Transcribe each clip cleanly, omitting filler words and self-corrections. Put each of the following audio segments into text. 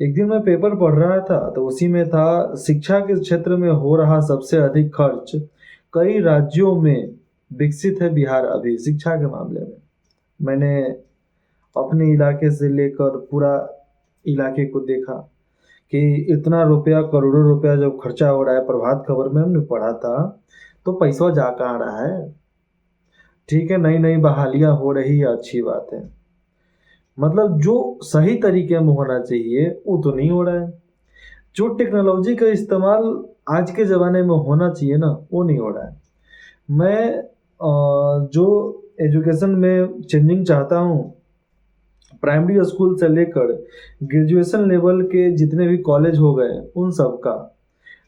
एक दिन मैं पेपर पढ़ रहा था तो उसी में था शिक्षा के क्षेत्र में हो रहा सबसे अधिक खर्च कई राज्यों में विकसित है बिहार अभी शिक्षा के मामले में। मैंने अपने इलाके से लेकर पूरा इलाके को देखा कि इतना रुपया करोड़ों रुपया जब खर्चा हो रहा है। प्रभात खबर में हमने पढ़ा था तो पैसा जा कहाँ रहा है। ठीक है, नई नई बहालियां हो रही है, अच्छी बात है। मतलब जो सही तरीके में होना चाहिए वो तो नहीं हो रहा है। जो टेक्नोलॉजी का इस्तेमाल आज के ज़माने में होना चाहिए ना, वो नहीं हो रहा है। मैं जो एजुकेशन में चेंजिंग चाहता हूँ, प्राइमरी स्कूल से लेकर ग्रेजुएशन लेवल के जितने भी कॉलेज हो गए उन सब का,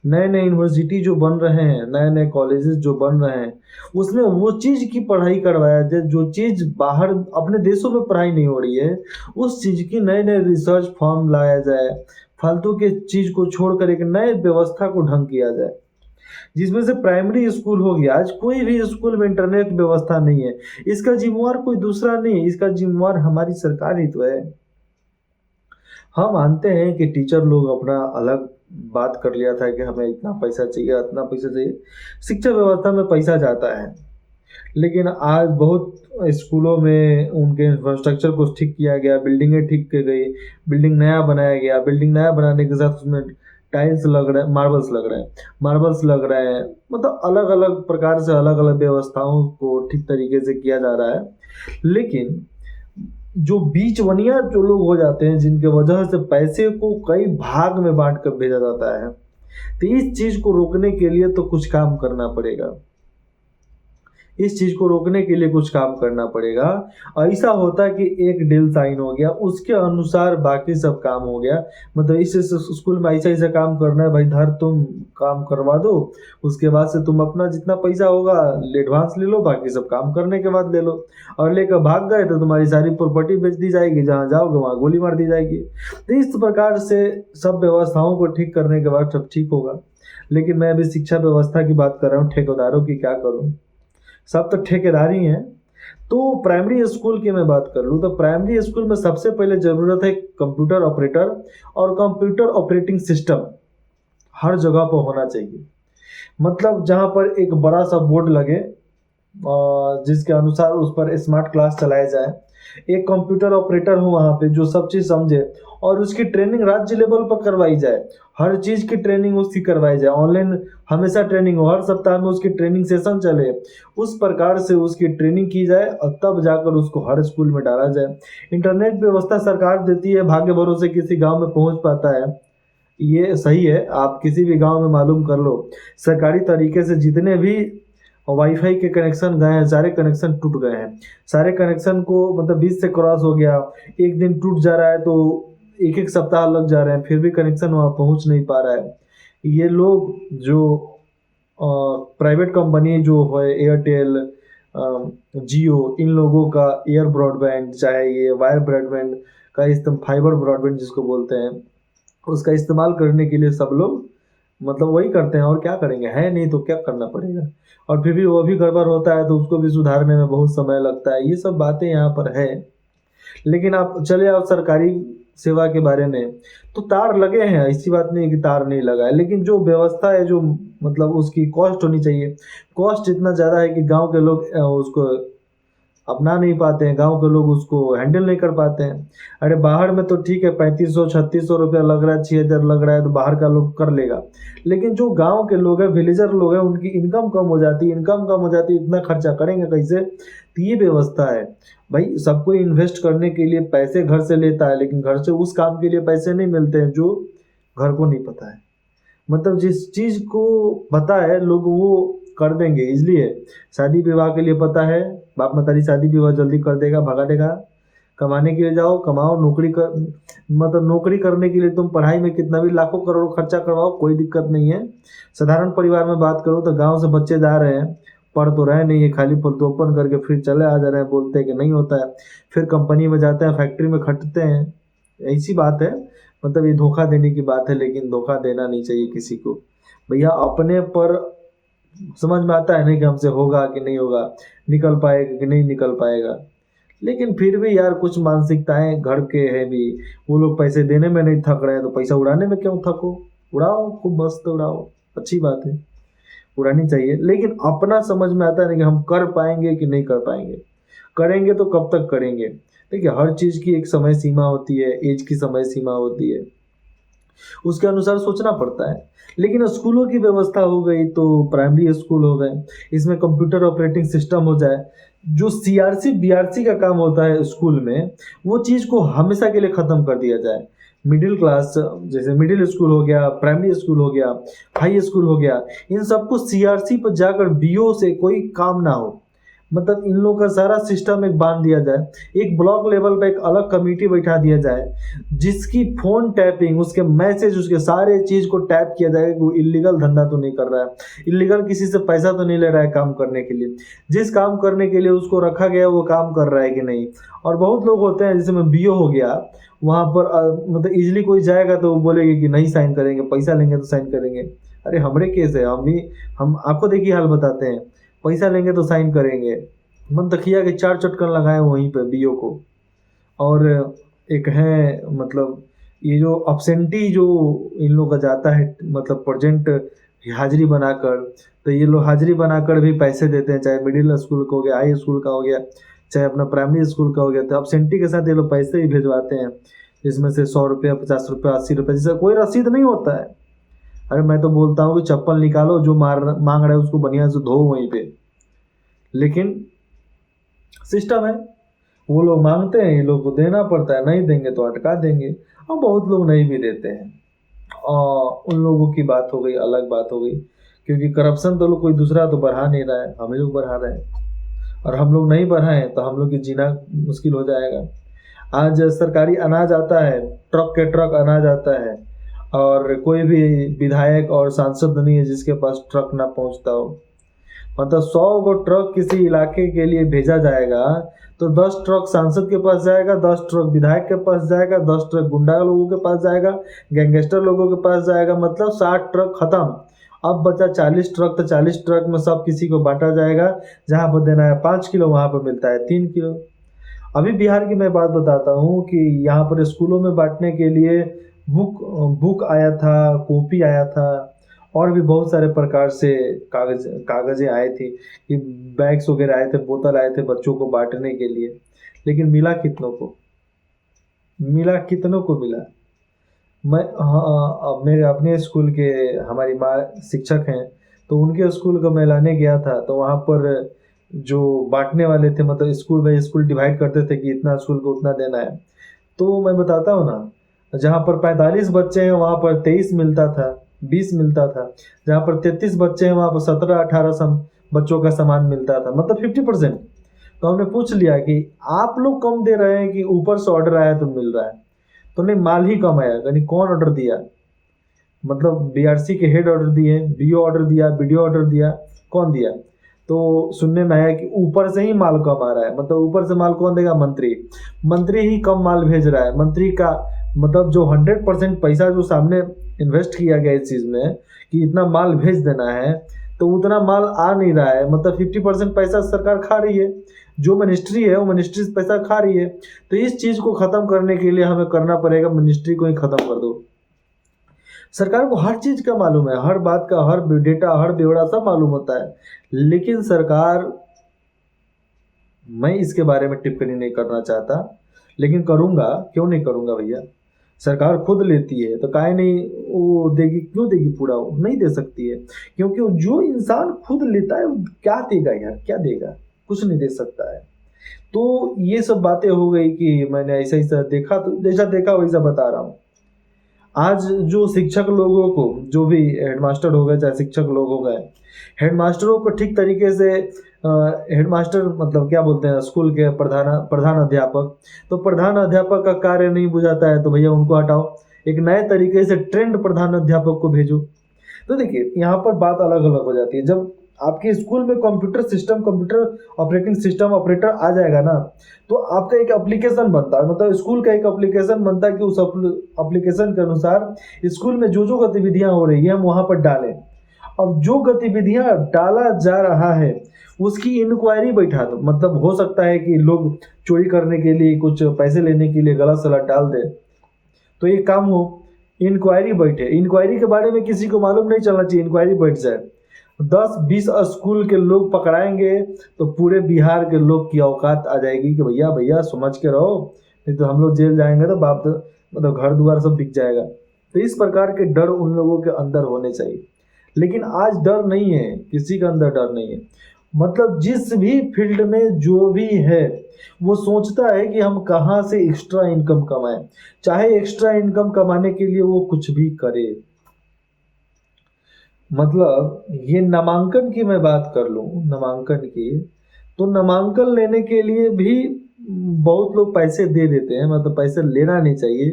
नए नए यूनिवर्सिटी जो बन रहे हैं, नए नए कॉलेजेस जो बन रहे हैं, उसमें वो चीज़ की पढ़ाई करवाया जाए जो चीज़ बाहर अपने देशों में पढ़ाई नहीं हो रही है। उस चीज़ की नए नए रिसर्च फॉर्म लाया जाए, फालतू के चीज़ को छोड़कर एक नए व्यवस्था को ढंग किया जाए, जिसमें से प्राइमरी स्कूल हो गया। आज कोई भी स्कूल में इंटरनेट व्यवस्था नहीं है, इसका जिम्मेवार कोई दूसरा नहीं है, इसका जिम्मेवार हमारी सरकार ही तो है। हम मानते हैं कि टीचर लोग अपना अलग बात कर लिया था कि हमें इतना पैसा चाहिए, इतना पैसा चाहिए। शिक्षा व्यवस्था में पैसा जाता है, लेकिन आज बहुत स्कूलों में उनके इंफ्रास्ट्रक्चर को ठीक किया गया, बिल्डिंगें ठीक की गई, बिल्डिंग नया बनाया गया। बिल्डिंग नया बनाने के साथ उसमें टाइल्स लग रहे हैं, मार्बल्स लग रहे हैं। मतलब अलग अलग प्रकार से अलग अलग व्यवस्थाओं को ठीक तरीके से किया जा रहा है। लेकिन जो बीचवनिया जो लोग हो जाते हैं, जिनके वजह से पैसे को कई भाग में बांट कर भेजा जाता है, तो इस चीज़ को रोकने के लिए तो कुछ काम करना पड़ेगा। इस चीज़ को रोकने के लिए कुछ काम करना पड़ेगा। ऐसा होता है कि एक डील साइन हो गया, उसके अनुसार बाकी सब काम हो गया। मतलब इस स्कूल में ऐसा ऐसा काम करना है भाई, धर तुम काम करवा दो, उसके बाद से तुम अपना जितना पैसा होगा एडवांस ले लो, बाकी सब काम करने के बाद ले लो। और लेकर भाग गए तो तुम्हारी सारी प्रॉपर्टी बेच दी जाएगी, जहाँ जाओगे वहाँ गोली मार दी जाएगी। तो इस प्रकार से सब व्यवस्थाओं को ठीक करने के बाद सब ठीक होगा। लेकिन मैं अभी शिक्षा व्यवस्था की बात कर रहा हूँ, ठेकेदारों की क्या करूँ, सब तो ठेकेदारी हैं। तो प्राइमरी स्कूल की मैं बात कर लूँ तो प्राइमरी स्कूल में सबसे पहले ज़रूरत है कंप्यूटर ऑपरेटर, और कंप्यूटर ऑपरेटिंग सिस्टम हर जगह पर होना चाहिए। मतलब जहाँ पर एक बड़ा सा बोर्ड लगे, जिसके अनुसार उस पर स्मार्ट क्लास चलाया जाए। एक कंप्यूटर ऑपरेटर हो वहाँ पे जो सब चीज़ समझे, और उसकी ट्रेनिंग राज्य लेवल पर करवाई जाए। हर चीज़ की ट्रेनिंग उसकी करवाई जाए, ऑनलाइन हमेशा ट्रेनिंग हो, हर सप्ताह में उसकी ट्रेनिंग सेशन चले, उस प्रकार से उसकी ट्रेनिंग की जाए और तब जाकर उसको हर स्कूल में डाला जाए। इंटरनेट व्यवस्था सरकार देती है, भाग्य भरोसे किसी गांव में पहुंच पाता है, ये सही है। आप किसी भी गांव में मालूम कर लो, सरकारी तरीके से जितने भी वाईफाई के कनेक्शन गए हैं, सारे कनेक्शन टूट गए हैं। सारे कनेक्शन को मतलब 20 से क्रॉस हो गया, एक दिन टूट जा रहा है तो एक एक सप्ताह लग जा रहे हैं, फिर भी कनेक्शन वहाँ पहुँच नहीं पा रहा है। ये लोग जो प्राइवेट कंपनी जो है एयरटेल, जियो, इन लोगों का एयर ब्रॉडबैंड, चाहे ये वायर ब्रॉडबैंड का इस्तेमाल, फाइबर ब्रॉडबैंड जिसको बोलते हैं, उसका इस्तेमाल करने के लिए सब लोग मतलब वही करते हैं। और क्या करेंगे, है नहीं तो क्या करना पड़ेगा। और फिर भी वो भी गड़बड़ होता है तो उसको भी सुधारने में बहुत समय लगता है। ये सब बातें यहाँ पर है। लेकिन आप चले आओ सरकारी सेवा के बारे में, तो तार लगे हैं, ऐसी बात नहीं है कि तार नहीं लगा है, लेकिन जो व्यवस्था है, जो मतलब उसकी कॉस्ट होनी चाहिए, कॉस्ट इतना ज़्यादा है कि गांव के लोग उसको अपना नहीं पाते हैं, गांव के लोग उसको हैंडल नहीं कर पाते हैं। अरे बाहर में तो ठीक है, 3500 3600 रुपया लग रहा है, 6000 लग रहा है, तो बाहर का लोग कर लेगा। लेकिन जो गांव के लोग हैं, विलेजर लोग हैं, उनकी इनकम कम हो जाती है, इतना खर्चा करेंगे कैसे। तो ये व्यवस्था है भाई। सबको इन्वेस्ट करने के लिए पैसे घर से लेता है, लेकिन घर से उस काम के लिए पैसे नहीं मिलते हैं जो घर को नहीं पता है। मतलब जिस चीज़ को पता है लोग वो कर देंगे, इसलिए शादी विवाह के लिए पता है, बाप मतारी शादी विवाह जल्दी कर देगा, भगा देगा। कमाने के लिए जाओ, कमाओ, नौकरी कर, मतलब नौकरी करने के लिए तुम पढ़ाई में कितना भी लाखों करोड़ों खर्चा करवाओ, कोई दिक्कत नहीं है। साधारण परिवार में बात करो तो गांव से बच्चे जा रहे हैं, पढ़ तो रहे नहीं है, खाली फुल ओपन करके फिर चले आ जा रहे हैं, बोलते हैं कि नहीं होता है। फिर कंपनी में जाते हैं, फैक्ट्री में खटते हैं। ऐसी बात है। मतलब ये धोखा देने की बात है, लेकिन धोखा देना नहीं चाहिए किसी को। भैया अपने पर समझ में आता है नहीं कि हमसे होगा कि नहीं होगा, निकल पाएगा कि नहीं निकल पाएगा। लेकिन फिर भी यार कुछ मानसिकताएं घर के हैं भी। वो लोग पैसे देने में नहीं थक रहे हैं तो पैसा उड़ाने में क्यों थको। उड़ाओ, खूब मस्त उड़ाओ, अच्छी बात है, उड़ानी चाहिए। लेकिन अपना समझ में आता है कि हम कर पाएंगे कि नहीं कर पाएंगे। करेंगे तो कब तक करेंगे। देखिए हर चीज़ की एक समय सीमा होती है, एज की समय सीमा होती है, उसके अनुसार सोचना पड़ता है। लेकिन स्कूलों की व्यवस्था हो गई तो प्राइमरी स्कूल हो गए, इसमें कंप्यूटर ऑपरेटिंग सिस्टम हो जाए, जो सीआरसी बीआरसी का काम होता है स्कूल में, वो चीज़ को हमेशा के लिए ख़त्म कर दिया जाए। मिडिल क्लास, जैसे मिडिल स्कूल हो गया, प्राइमरी स्कूल हो गया, हाई स्कूल हो गया, इन सबको सीआरसी पर जाकर बीओ से कोई काम ना हो। मतलब इन लोगों का सारा सिस्टम एक बांध दिया जाए। एक ब्लॉक लेवल पे एक अलग कमेटी बैठा दिया जाए, जिसकी फ़ोन टैपिंग, उसके मैसेज, उसके सारे चीज़ को टैप किया जाएगा कि वो इल्लीगल धंधा तो नहीं कर रहा है, इल्लीगल किसी से पैसा तो नहीं ले रहा है काम करने के लिए। जिस काम करने के लिए उसको रखा गया है वो काम कर रहा है कि नहीं। और बहुत लोग होते हैं, जैसे में बीओ हो गया, वहाँ पर मतलब ईज़िली कोई जाएगा तो वो बोलेंगे कि नहीं साइन करेंगे, पैसा लेंगे तो साइन करेंगे। अरे हमारे केस है, हम आँखों देखी हाल बताते हैं, पैसा लेंगे तो साइन करेंगे। मन तो किया कि 4 चटकन लगाए वहीं पे बीओ को। और एक है मतलब ये जो अब्सेंटी जो इन लोग का जाता है, मतलब प्रेजेंट हाजिरी बनाकर, तो ये लोग हाजिरी बनाकर भी पैसे देते हैं, चाहे मिडिल स्कूल का हो गया, हाई स्कूल का हो गया, चाहे अपना प्राइमरी स्कूल का हो गया, तो अब्सेंटी के साथ ये लोग पैसे भी भिजवाते हैं, जिसमें से 100 रुपया, 50 रुपया, 80 रुपये, जैसे कोई रसीद नहीं होता है। अरे मैं तो बोलता हूँ कि चप्पल निकालो, जो मांग रहा है उसको बढ़िया से धो वहीं पे। लेकिन सिस्टम है, वो लोग मांगते हैं, ये लोग को देना पड़ता है, नहीं देंगे तो अटका देंगे। और बहुत लोग नहीं भी देते हैं, और उन लोगों की बात हो गई, अलग बात हो गई। क्योंकि करप्शन तो लोग कोई दूसरा तो बढ़ा नहीं रहा है, हम ही लोग बढ़ा रहे हैं। और हम लोग नहीं बढ़ाएं तो हम लोग की जीना मुश्किल हो जाएगा। आज सरकारी अनाज आता है, ट्रक के ट्रक अनाज आता है, और कोई भी विधायक और सांसद नहीं है जिसके पास ट्रक ना पहुंचता हो। मतलब 100 गो ट्रक किसी इलाके के लिए भेजा जाएगा तो 10 ट्रक सांसद के पास जाएगा, 10 ट्रक विधायक के पास जाएगा, 10 ट्रक गुंडा लोगों के पास जाएगा, गैंगस्टर लोगों के पास जाएगा, मतलब 60 ट्रक खत्म। अब बचा 40 ट्रक, तो 40 ट्रक में सब किसी को बांटा जाएगा। जहाँ पर देना है 5 किलो, वहाँ पर मिलता है 3 किलो। अभी बिहार की मैं बात बताता हूँ कि यहाँ पर स्कूलों में बांटने के लिए बुक बुक आया था, कॉपी आया था, और भी बहुत सारे प्रकार से कागज़ें आए थी, कि बैग्स वगैरह आए थे, बोतल आए थे बच्चों को बांटने के लिए। लेकिन मिला कितनों को, मिला कितनों को मिला। मैं हाँ, अब मेरे अपने स्कूल के, हमारी माँ शिक्षक हैं, तो उनके स्कूल को मैं लाने गया था, तो वहाँ पर जो बांटने वाले थे, मतलब स्कूल बाई स्कूल डिवाइड करते थे कि इतना स्कूल को उतना देना है। तो मैं बताता हूँ ना, जहाँ पर 45 बच्चे हैं वहाँ पर 23 मिलता था, 20 मिलता था। जहाँ पर 33 बच्चे हैं वहाँ पर 17-18 बच्चों का सामान मिलता था, मतलब 50%। तो हमने पूछ लिया कि आप लोग कम दे रहे हैं कि ऊपर से ऑर्डर आया तो मिल रहा है। तो नहीं, माल ही कम आया। यानी कौन ऑर्डर दिया, मतलब बीआरसी के हेड ऑर्डर दिए, बीओ ऑर्डर दिया, बीडीओ ऑर्डर दिया, कौन दिया। तो सुनने में आया कि ऊपर से ही माल कम आ रहा है। मतलब ऊपर से माल कौन देगा, मंत्री। मंत्री ही कम माल भेज रहा है। मंत्री का मतलब जो 100% पैसा जो सामने इन्वेस्ट किया गया इस चीज़ में कि इतना माल भेज देना है, तो उतना माल आ नहीं रहा है। मतलब 50% पैसा सरकार खा रही है, जो मिनिस्ट्री है वो मिनिस्ट्री से पैसा खा रही है। तो इस चीज़ को ख़त्म करने के लिए हमें करना पड़ेगा, मिनिस्ट्री को ही ख़त्म कर दो। सरकार को हर चीज़ का मालूम है, हर बात का, हर डेटा, हर ब्यौरा सब मालूम होता है। लेकिन सरकार, मैं इसके बारे में टिप्पणी नहीं करना चाहता, लेकिन करूँगा, क्यों नहीं करूँगा भैया। सरकार खुद लेती है तो काहे नहीं वो देगी, क्यों देगी पूरा, वो नहीं दे सकती है। क्योंकि वो जो इंसान खुद लेता है वो क्या देगा यार, क्या देगा, कुछ नहीं दे सकता है। तो ये सब बातें हो गई कि मैंने ऐसा ऐसा देखा, तो जैसा देखा वैसा बता रहा हूँ। आज जो शिक्षक लोगों को, जो भी हेडमास्टर हो गए चाहे शिक्षक लोग हो गए, हेडमास्टरों को ठीक तरीके से हेडमास्टर मतलब क्या बोलते हैं, स्कूल के प्रधान अध्यापक, तो प्रधान अध्यापक का कार्य नहीं बुझाता है तो भैया उनको हटाओ, एक नए तरीके से ट्रेंड प्रधान अध्यापक को भेजो। तो देखिए यहाँ पर बात अलग अलग हो जाती है। जब आपके स्कूल में कंप्यूटर ऑपरेटिंग सिस्टम ऑपरेटर आ जाएगा ना, तो आपका एक एप्लीकेशन बनता है, मतलब स्कूल का एक एप्लीकेशन बनता है कि उस एप्लीकेशन के अनुसार स्कूल में जो जो गतिविधियां हो रही है हम वहां पर डालें। अब जो गतिविधियां डाला जा रहा है उसकी इंक्वायरी बैठा दो। मतलब हो सकता है कि लोग चोरी करने के लिए, कुछ पैसे लेने के लिए गलत सलत डाल दे, तो ये काम हो, इंक्वायरी बैठे। इंक्वायरी के बारे में किसी को मालूम नहीं चलना चाहिए, इंक्वायरी बैठ जाए। 10-20 स्कूल के लोग पकड़ाएंगे तो पूरे बिहार के लोग की औकात आ जाएगी कि भैया भैया समझ के रहो, नहीं तो हम लोग जेल जाएंगे तो बाप, मतलब घर द्वार सब बिक जाएगा। तो इस प्रकार के डर उन लोगों के अंदर होने चाहिए। लेकिन आज डर नहीं है, किसी के अंदर डर नहीं है। मतलब जिस भी फील्ड में जो भी है वो सोचता है कि हम कहाँ से एक्स्ट्रा इनकम कमाएं, चाहे एक्स्ट्रा इनकम कमाने के लिए वो कुछ भी करे। मतलब ये नामांकन की मैं बात कर लूं, नामांकन की, तो नामांकन लेने के लिए भी बहुत लोग पैसे दे देते हैं। मतलब पैसे लेना नहीं चाहिए,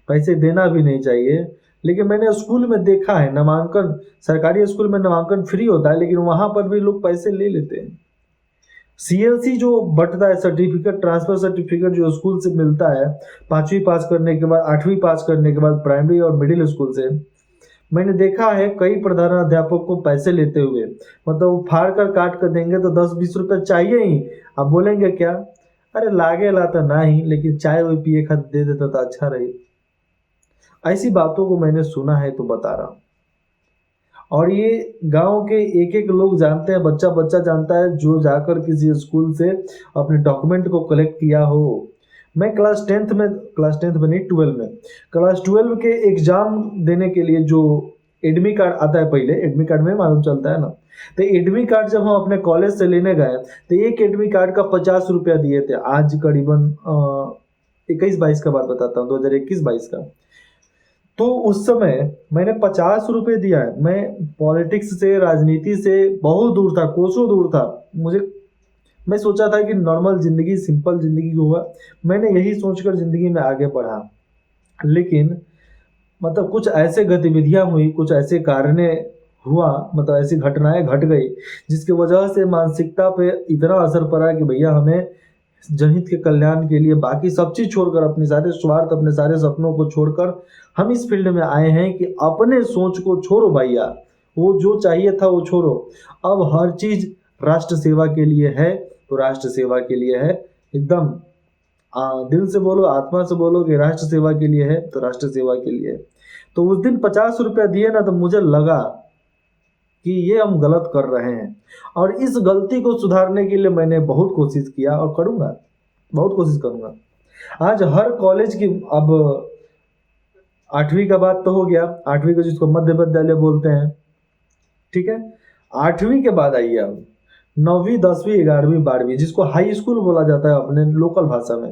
पैसे देना भी नहीं चाहिए। लेकिन मैंने स्कूल में देखा है नामांकन, सरकारी स्कूल में नामांकन फ्री होता है, लेकिन वहां पर भी लोग पैसे ले लेते हैं। सीएलसी जो बंटता है, सर्टिफिकेट, ट्रांसफर सर्टिफिकेट जो स्कूल से मिलता है 5वीं पास करने के बाद, 8वीं पास करने के बाद, प्राइमरी और मिडिल स्कूल से, मैंने देखा है कई प्रधानाध्यापक को पैसे लेते हुए। मतलब वो फाड़ कर काट कर देंगे तो 10-20 रुपये चाहिए ही। आप बोलेंगे क्या, अरे लागे लाता ना ही, लेकिन चाय वो पिए खाते दे देता तो अच्छा रही। ऐसी बातों को मैंने सुना है तो बता रहा हूँ। और ये गांव के एक एक लोग जानते हैं, बच्चा बच्चा जानता है जो जाकर किसी स्कूल से अपने डॉक्यूमेंट को कलेक्ट किया हो। मैं क्लास टेंथ में नहीं, 12 में, क्लास 12 के एग्जाम देने के लिए जो एडमी कार्ड आता है, पहले एडमी कार्ड में मालूम चलता है ना, तो एडमी कार्ड जब हम अपने कॉलेज से लेने गए तो एक एडमी कार्ड का 50 रुपया दिए थे। आज करीबन 21-22 का बात बताता हूँ, 2021-22 का। तो उस समय मैंने 50 रुपये दिया है। मैं पॉलिटिक्स से, राजनीति से बहुत दूर था, कोसों दूर था। मैं सोचा था कि नॉर्मल जिंदगी, सिंपल जिंदगी होगा, मैंने यही सोचकर जिंदगी में आगे बढ़ा। लेकिन मतलब कुछ ऐसे गतिविधियां हुई, कुछ ऐसे कारणे हुआ, मतलब ऐसी घटनाएं घट गई जिसकी वजह से मानसिकता पे इतना असर पड़ा कि भैया हमें जनहित के कल्याण के लिए बाकी सब चीज छोड़कर, अपने सारे स्वार्थ, अपने सारे सपनों को छोड़कर हम इस फील्ड में आए हैं कि अपने सोच को छोड़ो भैया, वो जो चाहिए था वो छोड़ो। अब हर चीज राष्ट्र सेवा के लिए है तो राष्ट्र सेवा के लिए है। एकदम दिल से बोलो, आत्मा से बोलो कि राष्ट्र सेवा के लिए है तो राष्ट्र सेवा के लिए है। तो उस दिन 50 रुपया दिए ना, तो मुझे लगा कि ये हम गलत कर रहे हैं। और इस गलती को सुधारने के लिए मैंने बहुत कोशिश किया और करूँगा, बहुत कोशिश करूँगा। आज हर कॉलेज की, अब 8वीं का बात तो हो गया, 8वीं को जिसको मध्य विद्यालय बोलते हैं, ठीक है। 8वीं के बाद आइए अब 9वीं, 10वीं, 11वीं, 12वीं, जिसको हाई स्कूल बोला जाता है अपने लोकल भाषा में।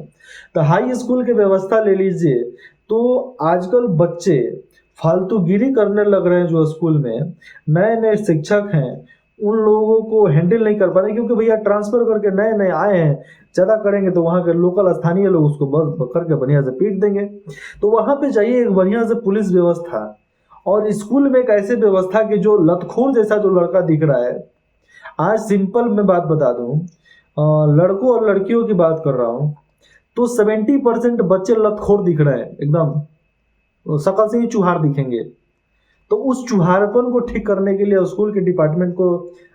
तो हाई स्कूल की व्यवस्था ले लीजिए, तो आजकल बच्चे फालतूगिरी करने लग रहे हैं। जो स्कूल में नए नए शिक्षक हैं उन लोगों को हैंडल नहीं कर पा रहे, क्योंकि भैया ट्रांसफर करके नए नए आए हैं, ज़्यादा करेंगे तो वहाँ के लोकल स्थानीय लोग उसको बस पकड़ के बढ़िया से पीट देंगे। तो वहाँ पे चाहिए एक बढ़िया से पुलिस व्यवस्था। और स्कूल में एक ऐसे व्यवस्था कि जो लतखोर जैसा जो लड़का दिख रहा है, आज सिंपल मैं बात बता दूं, लड़कों और लड़कियों की बात कर रहा हूं, तो 70% बच्चे लतखोर दिख रहे हैं, एकदम शकल से ही चुहार दिखेंगे। तो उस चुहारपन को ठीक करने के लिए स्कूल के डिपार्टमेंट को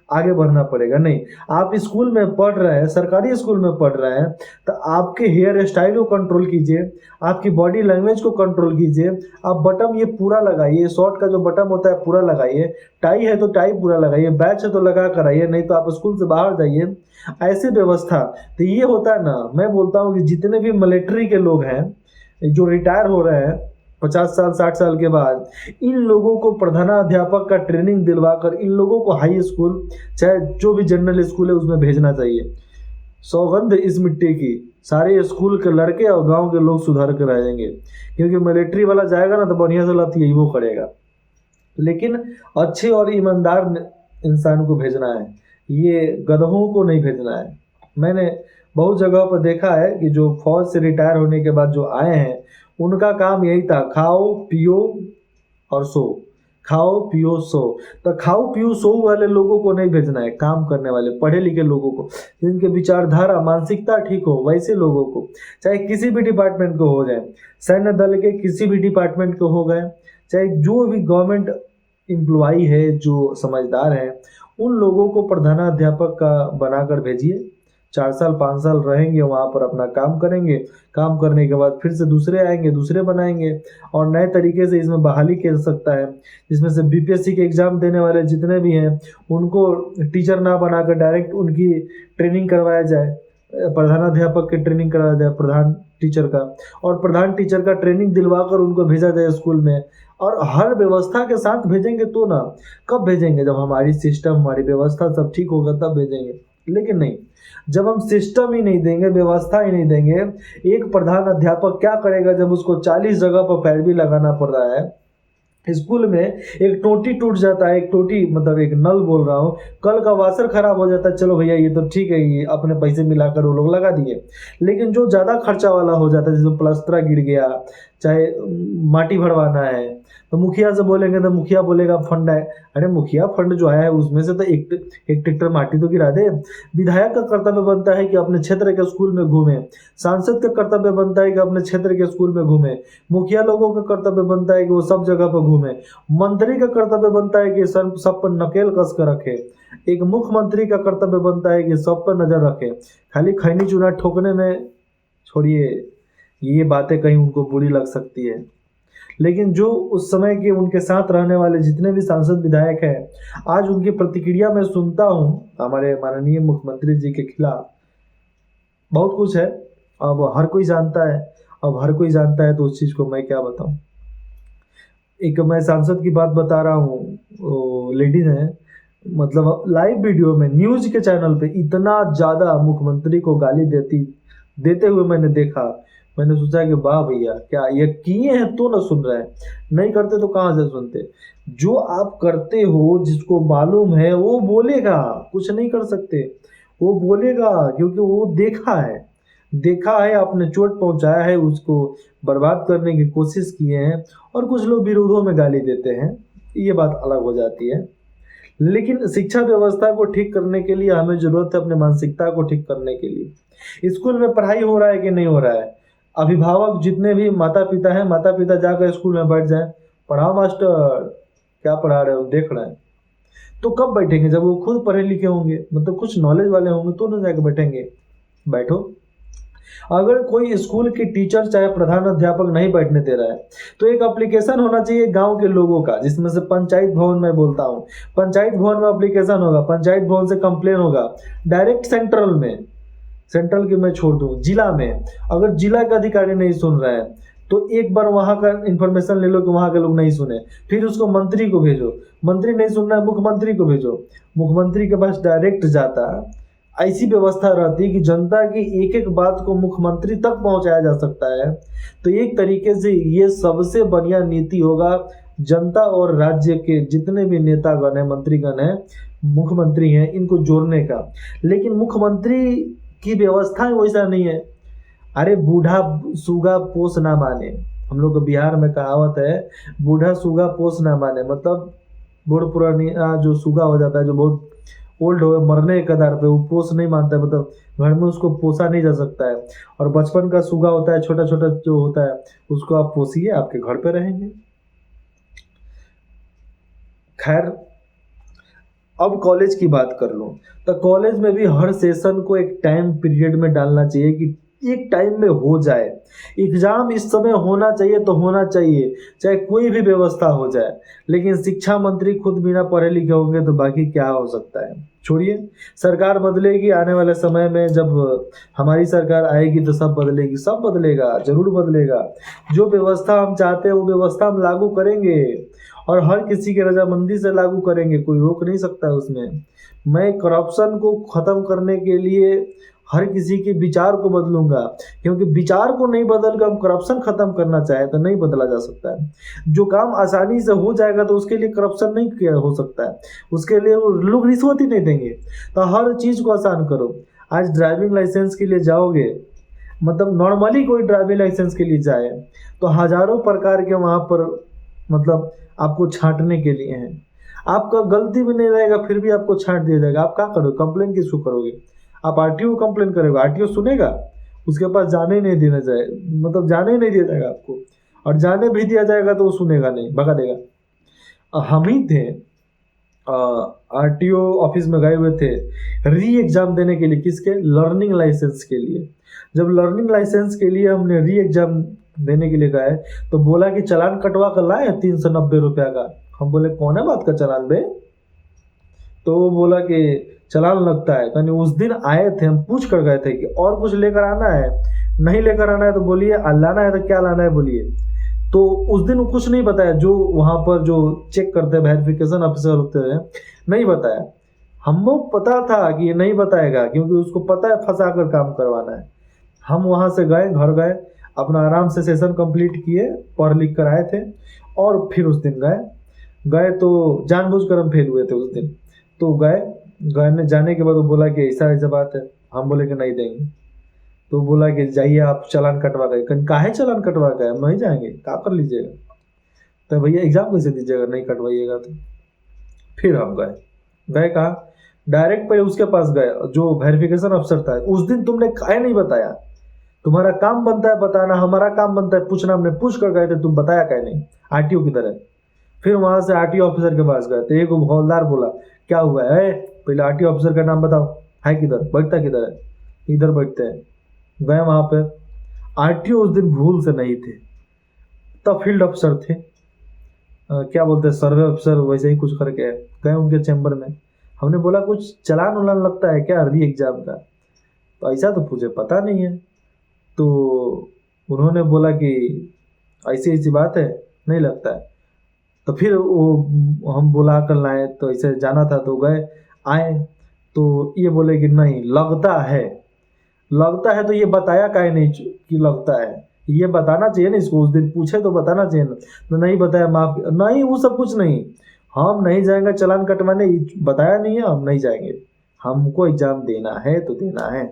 आगे बढ़ना पड़ेगा। नहीं, आप स्कूल में पढ़ रहे हैं, सरकारी स्कूल में पढ़ रहे हैं, तो आपके हेयर स्टाइल को कंट्रोल कीजिए, आपकी बॉडी लैंग्वेज को कंट्रोल कीजिए। आप बटन ये पूरा लगाइए, शॉर्ट का जो बटन होता है पूरा लगाइए, टाई है तो टाई पूरा लगाइए, बैच है तो लगा कर आइए, नहीं तो आप स्कूल से बाहर जाइए। ऐसी व्यवस्था। तो ये होता है ना, मैं बोलता हूँ कि जितने भी मिलिट्री के लोग हैं जो रिटायर हो रहे हैं 50 साल 60 साल के बाद, इन लोगों को प्रधानाध्यापक का ट्रेनिंग दिलवा कर इन लोगों को हाई स्कूल, चाहे जो भी जनरल स्कूल है उसमें भेजना चाहिए। सौगंध इस मिट्टी की, सारे स्कूल के लड़के और गांव के लोग सुधर कर रहेंगे। क्योंकि मिलिट्री वाला जाएगा ना तो बढ़िया से लत यही वो करेगा। लेकिन अच्छे और ईमानदार इंसान को भेजना है, ये गधों को नहीं भेजना है। मैंने बहुत जगह पर देखा है कि जो फौज से रिटायर होने के बाद जो आए हैं उनका काम यही था, खाओ पियो और सो, खाओ पियो सो। तो खाओ पियो सो वाले लोगों को नहीं भेजना है, काम करने वाले पढ़े लिखे लोगों को, जिनके विचारधारा मानसिकता ठीक हो, वैसे लोगों को, चाहे किसी भी डिपार्टमेंट को हो जाए, सैन्य दल के किसी भी डिपार्टमेंट को हो गए, चाहे जो भी गवर्नमेंट एम्प्लॉई है जो समझदार है, उन लोगों को प्रधानाध्यापक का बनाकर भेजिए। 4 साल 5 साल रहेंगे वहाँ पर, अपना काम करेंगे। काम करने के बाद फिर से दूसरे आएंगे, दूसरे बनाएंगे और नए तरीके से इसमें बहाली कर सकता है। जिसमें से बीपीएससी के एग्ज़ाम देने वाले जितने भी हैं उनको टीचर ना बनाकर डायरेक्ट उनकी ट्रेनिंग करवाया जाए, प्रधानाध्यापक की ट्रेनिंग कराया जाए प्रधान टीचर का, और प्रधान टीचर का ट्रेनिंग दिलवाकर उनको भेजा जाए स्कूल में। और हर व्यवस्था के साथ भेजेंगे तो ना, कब भेजेंगे? जब हमारी सिस्टम, हमारी व्यवस्था सब ठीक होगा तब भेजेंगे। लेकिन नहीं, जब हम सिस्टम ही नहीं देंगे, व्यवस्था ही नहीं देंगे, एक प्रधान अध्यापक क्या करेगा जब उसको 40 जगह पर पैरवी लगाना पड़ रहा है? स्कूल में एक टोटी टूट जाता है, एक टोटी मतलब एक नल बोल रहा हूँ, कल का वाशर खराब हो जाता है, चलो भैया ये तो ठीक है, ये अपने पैसे मिलाकर वो लोग लगा दिए। लेकिन जो ज़्यादा खर्चा वाला हो जाता है, जैसे प्लास्टरा गिर गया, चाहे माटी भरवाना है, तो मुखिया से बोलेंगे तो मुखिया बोलेगा फंड है। अरे मुखिया फंड जो आया है उसमें से तो एक ट्रैक्टर माटी तो गिरा दे। विधायक का कर्तव्य बनता है कि अपने क्षेत्र के स्कूल में घूमे, सांसद का कर्तव्य बनता है कि अपने क्षेत्र के स्कूल में घूमे, मुखिया लोगों का कर्तव्य बनता है कि वो सब जगह पर घूमे, मंत्री का कर्तव्य बनता है कि सब पर नकेल कस कर रखे, एक मुख्यमंत्री का कर्तव्य बनता है कि सब पर नजर रखे। खाली खैनी चूना ठोकने में छोड़िए, ये बातें कहीं उनको बुरी लग सकती है, लेकिन जो उस समय के उनके साथ रहने वाले जितने भी सांसद विधायक हैं, आज उनकी प्रतिक्रिया मैं सुनता हूँ हमारे माननीय मुख्यमंत्री जी के खिलाफ। बहुत कुछ है, अब हर कोई जानता है, अब हर कोई जानता है तो उस चीज़ को मैं क्या बताऊँ। एक मैं सांसद की बात बता रहा हूँ, लेडीज हैं, मतलब लाइव वीडियो में न्यूज़ के चैनल पे इतना ज़्यादा मुख्यमंत्री को गाली देते हुए मैंने देखा। मैंने सोचा कि वाह भैया, क्या ये किए हैं तो ना सुन रहे हैं, नहीं करते तो कहाँ से सुनते। जो आप करते हो, जिसको मालूम है वो बोलेगा, कुछ नहीं कर सकते, वो बोलेगा क्योंकि वो देखा है, आपने चोट पहुंचाया है, उसको बर्बाद करने की कोशिश किए हैं। और कुछ लोग विरोधों में गाली देते हैं, ये बात अलग हो जाती है। लेकिन शिक्षा व्यवस्था को ठीक करने के लिए हमें जरूरत है अपने मानसिकता को ठीक करने के लिए। स्कूल में पढ़ाई हो रहा है कि नहीं हो रहा है? अभिभावक जितने भी माता पिता हैं, माता पिता जाकर स्कूल में बैठ जाएं, पढ़ाओ मास्टर, क्या पढ़ा रहे हो, देख रहे हैं। तो कब बैठेंगे? जब वो खुद पढ़े लिखे होंगे, मतलब कुछ नॉलेज वाले होंगे तो ना जाकर बैठेंगे। बैठो। अगर कोई स्कूल की टीचर चाहे प्रधान अध्यापक नहीं बैठने दे रहा है तो एक एप्लीकेशन होना चाहिए गांव के लोगों का, जिसमें से पंचायत भवन में बोलता हूँ, पंचायत भवन में एप्लीकेशन होगा, पंचायत भवन से कंप्लेन होगा डायरेक्ट सेंट्रल में। सेंट्रल की मैं छोड़ दूँ, जिला में अगर जिला का अधिकारी नहीं सुन रहा है तो एक बार वहां का इंफॉर्मेशन ले लो कि वहां के लोग नहीं सुने, फिर उसको मंत्री को भेजो, मंत्री नहीं सुन रहा है मुख्यमंत्री को भेजो, मुख्यमंत्री के पास डायरेक्ट जाता। ऐसी व्यवस्था रहती कि जनता की एक एक बात को मुख्यमंत्री तक पहुंचाया जा सकता है। तो एक तरीके से ये सबसे बढ़िया नीति होगा जनता और राज्य के जितने भी नेतागण हैं, मंत्रीगण हैं, मुख्यमंत्री हैं, इनको जोड़ने का। लेकिन मुख्यमंत्री की व्यवस्था वैसा नहीं है। अरे बूढ़ा सूगा पोस ना माने, हम लोग के बिहार में कहावत है, बूढ़ा सूगा पोस ना माने, मतलब बूढ़ पुरानिया जो सूगा हो जाता है, जो बहुत ओल्ड हो मरने के कगार पे, वो पोस नहीं मानता है, मतलब घर में उसको पोसा नहीं जा सकता है। और बचपन का सूगा होता है, छोटा छोटा जो होता है, उसको आप पोसिए, आपके घर पे रहेंगे। खैर, अब कॉलेज की बात कर लूँ तो कॉलेज में भी हर सेशन को एक टाइम पीरियड में डालना चाहिए कि एक टाइम में हो जाए। एग्जाम इस समय होना चाहिए तो होना चाहिए, चाहे कोई भी व्यवस्था हो जाए। लेकिन शिक्षा मंत्री खुद बिना पढ़े लिखे होंगे तो बाकी क्या हो सकता है। छोड़िए, सरकार बदलेगी आने वाले समय में, जब हमारी सरकार आएगी तो सब बदलेगी, सब बदलेगा, जरूर बदलेगा। जो व्यवस्था हम चाहते हैं वो व्यवस्था हम लागू करेंगे और हर किसी की रजामंदी से लागू करेंगे, कोई रोक नहीं सकता है उसमें। मैं करप्शन को ख़त्म करने के लिए हर किसी के विचार को बदलूंगा, क्योंकि विचार को नहीं बदल कर हम करप्शन ख़त्म करना चाहे तो नहीं बदला जा सकता है। जो काम आसानी से हो जाएगा तो उसके लिए करप्शन नहीं किया हो सकता है, उसके लिए वो लोग रिश्वत ही नहीं देंगे। तो हर चीज़ को आसान करो। आज ड्राइविंग लाइसेंस के लिए जाओगे, मतलब नॉर्मली कोई ड्राइविंग लाइसेंस के लिए जाए तो हज़ारों प्रकार के वहाँ पर मतलब आपको छांटने के लिए हैं। आपका गलती भी नहीं रहेगा फिर भी आपको छांट दिया जाएगा। आप क्या करोगे? कंप्लेन किसको करोगे? आप आरटीओ को कंप्लेन करोगे, आरटीओ सुनेगा? उसके पास जाने ही नहीं देना जाए, मतलब जाने ही नहीं दिया जाएगा आपको, और जाने भी दिया जाएगा तो वो सुनेगा नहीं, भगा देगा। हम ही थे, आरटीओ ऑफिस में गए हुए थे री एग्जाम देने के लिए। किसके? लर्निंग लाइसेंस के लिए। जब लर्निंग लाइसेंस के लिए हमने री एग्जाम देने के लिए गए तो बोला कि चालान कटवा कर लाए 390 रुपया का। हम बोले कौन है बात का चालान बे? तो वो बोला कि चालान लगता है। यानी उस दिन आए थे, हम पूछ कर गए थे कि और कुछ लेकर आना है, नहीं लेकर आना है तो बोलिए, लाना है तो क्या लाना है बोलिए। तो उस दिन कुछ नहीं बताया, जो वहाँ पर जो चेक करते हैं वेरिफिकेशन ऑफिसर होते हैं, नहीं बताया। हमको पता था कि ये नहीं बताएगा, क्योंकि उसको पता है फंसा कर काम करवाना है। हम वहाँ से गए, घर गए, अपना आराम से सेशन कंप्लीट किए, पढ़ लिख कर आए थे, और फिर उस दिन गए। गए तो जानबूझकर हम फेल हुए थे उस दिन। तो गए, गए जाने के बाद वो बोला कि ऐसा ऐसा बात है। हम बोले कि नहीं देंगे। तो बोला कि जाइए आप चालान कटवा गए। काहे चालान कटवा गए? हम नहीं जाएंगे, क्या कर लीजिएगा? तो भैया एग्जाम कैसे दीजिएगा नहीं कटवाइएगा तो? फिर हम गए। गए कहा? डायरेक्ट पहले उसके पास गए जो वेरिफिकेशन अफसर था। उस दिन तुमने काहे नहीं बताया? तुम्हारा काम बनता है बताना, हमारा काम बनता है पूछना। हमने पूछ कर गए थे, तुम बताया काहे नहीं? आरटीओ की तरह। फिर वहां से आरटीओ ऑफिसर के पास गए तो एक हवलदार बोला क्या हुआ है, पहले आरटीओ ऑफिसर का नाम बताओ, है किधर, बैठता किधर है? इधर बैठते हैं। गए वहां पे, आरटीओ उस दिन भूल से नहीं थे, तब फील्ड अफसर थे, क्या बोलते हैं सर्वे अफसर, वैसे ही कुछ करके गए उनके चैम्बर में। हमने बोला कुछ चलान उलान लगता है क्या री एग्जाम का? तो ऐसा तो मुझे पता नहीं है। तो उन्होंने बोला कि ऐसी ऐसी बात है, नहीं लगता है। तो फिर वो हम बुला कर लाए, तो ऐसे जाना था तो गए, आए तो ये बोले कि नहीं लगता है। लगता है तो ये बताया काहे नहीं कि लगता है? ये बताना चाहिए ना इसको, उस दिन पूछे तो बताना चाहिए ना। तो नहीं बताया, माफ नहीं, वो सब कुछ नहीं। हम नहीं जाएंगे चालान कटवाने, बताया नहीं है, हम नहीं जाएंगे। हमको एग्जाम देना है तो देना है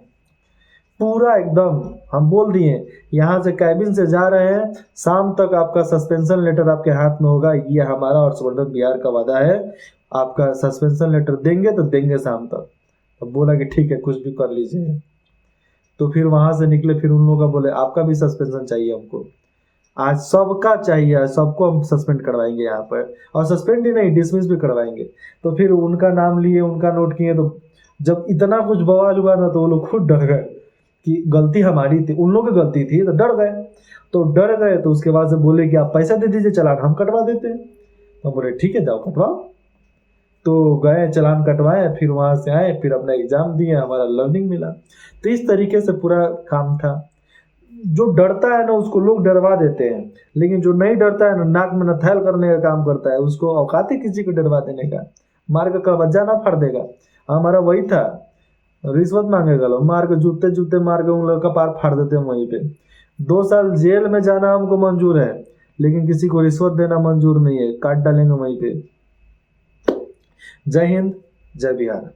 पूरा एकदम। हम बोल दिए यहाँ से कैबिन से जा रहे हैं, शाम तक आपका सस्पेंशन लेटर आपके हाथ में होगा, ये हमारा और संवर्धन बिहार का वादा है। आपका सस्पेंशन लेटर देंगे तो देंगे शाम तक। अब बोला कि ठीक है कुछ भी कर लीजिए। तो फिर वहां से निकले, फिर उन लोगों का बोले आपका भी सस्पेंशन चाहिए हमको, आज सबका चाहिए, सबको हम सस्पेंड करवाएंगे यहाँ पर, और सस्पेंड ही नहीं डिसमिस भी करवाएंगे। तो फिर उनका नाम लिए, उनका नोट किए। तो जब इतना कुछ बवाल हुआ ना, तो वो लोग खुद डर गए कि गलती हमारी थी, उन लोगों की गलती थी, तो डर गए। तो डर गए तो उसके बाद से बोले कि आप पैसा दे दीजिए, चालान हम कटवा देते हैं। तो बोले ठीक है जाओ कटवाओ। तो गए, चालान कटवाए, फिर वहां से आए, फिर अपना एग्जाम दिए, हमारा लर्निंग मिला। तो इस तरीके से पूरा काम था। जो डरता है ना उसको लोग डरवा देते हैं, लेकिन जो नहीं डरता है ना, नाक में नथैल करने का काम करता है, उसको औकात ही किसी को डरवा देने का। मार के कलबज्जा ना फाड़ देगा। हमारा वही था, रिश्वत मांगेगा लोग, मार के जूते जूते मार के उन लोग का पार फाड़ देते हैं वहीं पे। 2 साल जेल में जाना हमको मंजूर है, लेकिन किसी को रिश्वत देना मंजूर नहीं है, काट डालेंगे वहीं पे। जय हिंद, जय बिहार।